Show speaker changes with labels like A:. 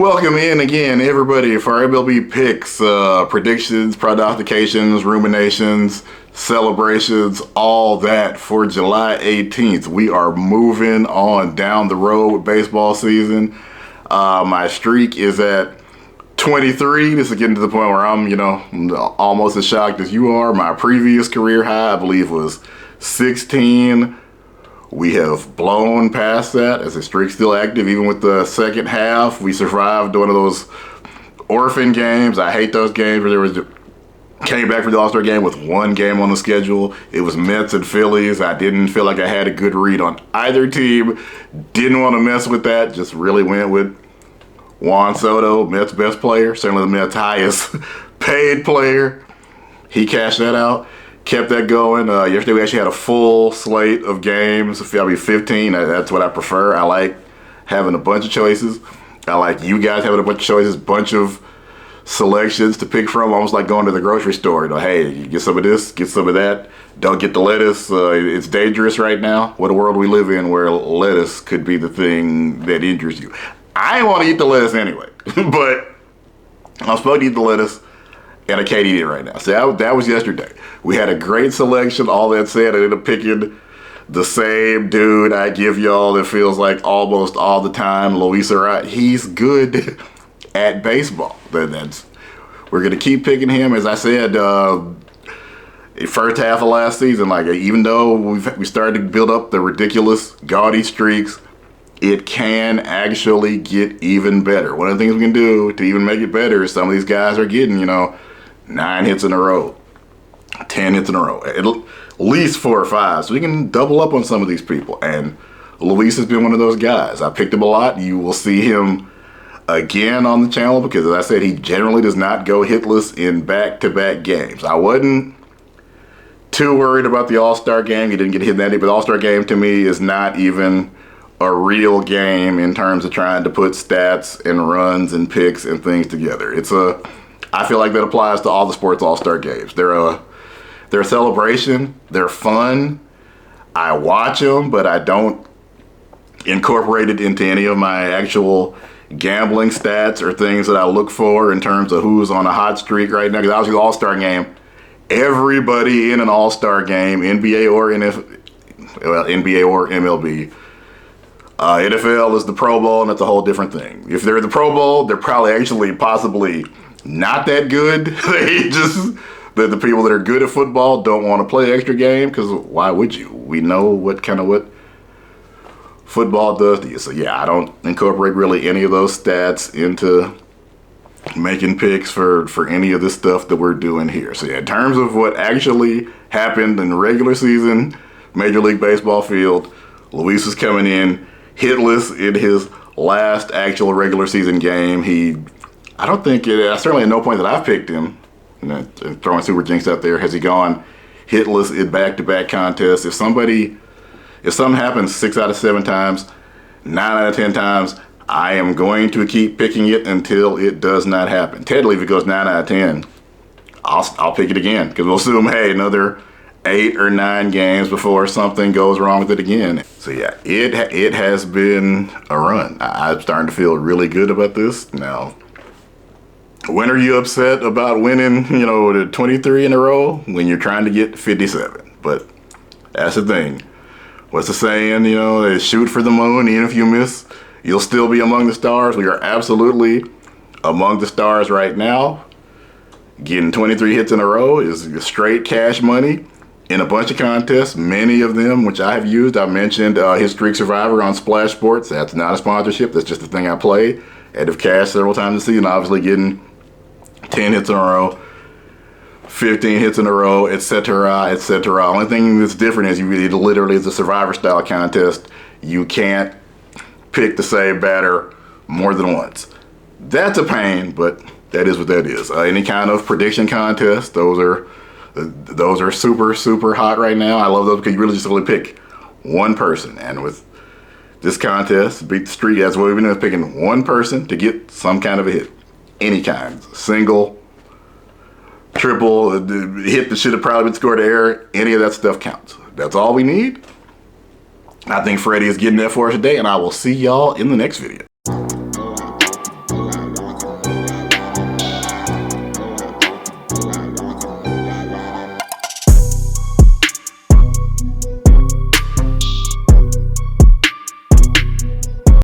A: Welcome in again, everybody, for our MLB picks, predictions, prognostications, ruminations, celebrations, all that for July 18th. We are moving on down the road with baseball season. My streak is at 23. This is getting to the point where I'm, almost as shocked as you are. My previous career high, I believe, was 16. We have blown past that as the streak's still active. Even with the second half, we survived one of those orphan games. I hate those games where came back from the All-Star game with one game on the schedule. It was Mets and Phillies. I didn't feel like I had a good read on either team. Didn't want to mess with that. Just really went with Juan Soto, Mets' best player, certainly the Mets' highest paid player. He cashed that out. Kept that going. Yesterday we actually had a full slate of games. If y'all be 15, that's what I prefer. I like having a bunch of choices. I like you guys having a bunch of choices, bunch of selections to pick from, almost like going to the grocery store. Hey, you get some of this, get some of that. Don't get the lettuce. It's dangerous right now. What a world we live in where lettuce could be the thing that injures you. I didn't want to eat the lettuce anyway, but I'm supposed to eat the lettuce. And I can't eat it right now. So that was yesterday. We had a great selection. All that said, I ended up picking the same dude I give y'all that feels like almost all the time, Luis Arraez. He's good at baseball. We're going to keep picking him. As I said, first half of last season, even though we started to build up the ridiculous gaudy streaks, it can actually get even better. One of the things we can do to even make it better is some of these guys are getting, 9 hits in a row, 10 hits in a row, at least 4 or 5. So we can double up on some of these people. And Luis has been one of those guys. I picked him a lot. You will see him again on the channel because, as I said, he generally does not go hitless in back-to-back games. I wasn't too worried about the All-Star game. He didn't get hit in that, but the All-Star game to me is not even a real game in terms of trying to put stats and runs and picks and things together. I feel like that applies to all the sports All-Star games. They're a celebration. They're fun. I watch them, but I don't incorporate it into any of my actual gambling stats or things that I look for in terms of who's on a hot streak right now. Because obviously the All-Star game, everybody in an All-Star game, NBA or MLB, NFL is the Pro Bowl, and that's a whole different thing. If they're the Pro Bowl, they're probably actually possibly not that good. The people that are good at football don't want to play extra game because why would you? We know what football does to you. So yeah, I don't incorporate really any of those stats into making picks for any of this stuff that we're doing here. So yeah, in terms of what actually happened in the regular season, Major League Baseball field, Luis is coming in hitless in his last actual regular season game. I certainly at no point that I've picked him, throwing super jinx out there, has he gone hitless in back-to-back contests. If something happens 6 out of 7 times, 9 out of 10 times, I am going to keep picking it until it does not happen. Technically, if it goes 9 out of 10, I'll pick it again because we'll assume, hey, another 8 or 9 games before something goes wrong with it again. So yeah, it has been a run. I'm starting to feel really good about this. Now, when are you upset about winning, the 23 in a row? When you're trying to get 57. But that's the thing. What's the saying? They shoot for the moon. Even if you miss, you'll still be among the stars. We are absolutely among the stars right now. Getting 23 hits in a row is straight cash money in a bunch of contests, many of them which I have used. I mentioned his Streak Survivor on Splash Sports. That's not a sponsorship. That's just the thing I play and have cashed several times this season. Obviously getting 10 hits in a row, 15 hits in a row, etc., etc. Only thing that's different is it literally is a Survivor style contest. You can't pick the same batter more than once. That's a pain, but that is what that is. Any kind of prediction contest, those are super, super hot right now. I love those because you really just only pick one person. And with this contest, Beat the Streak, that's what we've been doing, picking one person to get some kind of a hit. Any kind. Single, triple, hit that should have probably been scored to error. Any of that stuff counts. That's all we need. I think Freddie is getting that for us today, and I will see y'all in the next video.